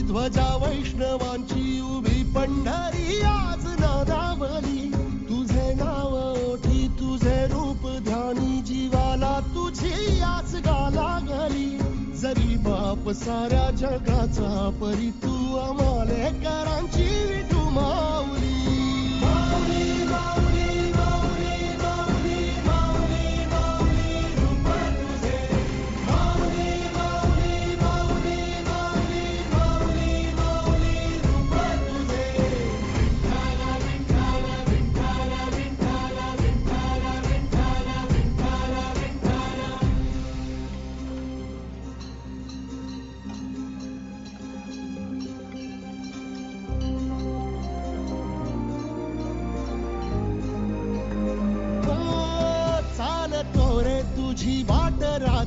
ध्वजा वैष्णवांची उभी पंढरी आज नादावली. तुझे नाव ओठी तुझे रूप ध्यानी जीवाला तुझी आस गाला गली. जरी बाप साऱ्या जगाचा परी तू आम्हाले करांची विठू माऊली. माऊली माऊली माऊली माऊली माऊली माऊली रूप तुझे. माऊली माऊली माऊली माऊली माऊली माऊली रूप तुझे. विठ्ठल विठ्ठल विठ्ठल विठ्ठल विठ्ठल विठ्ठल विठ्ठल विठ्ठल. चालतो रे तुझी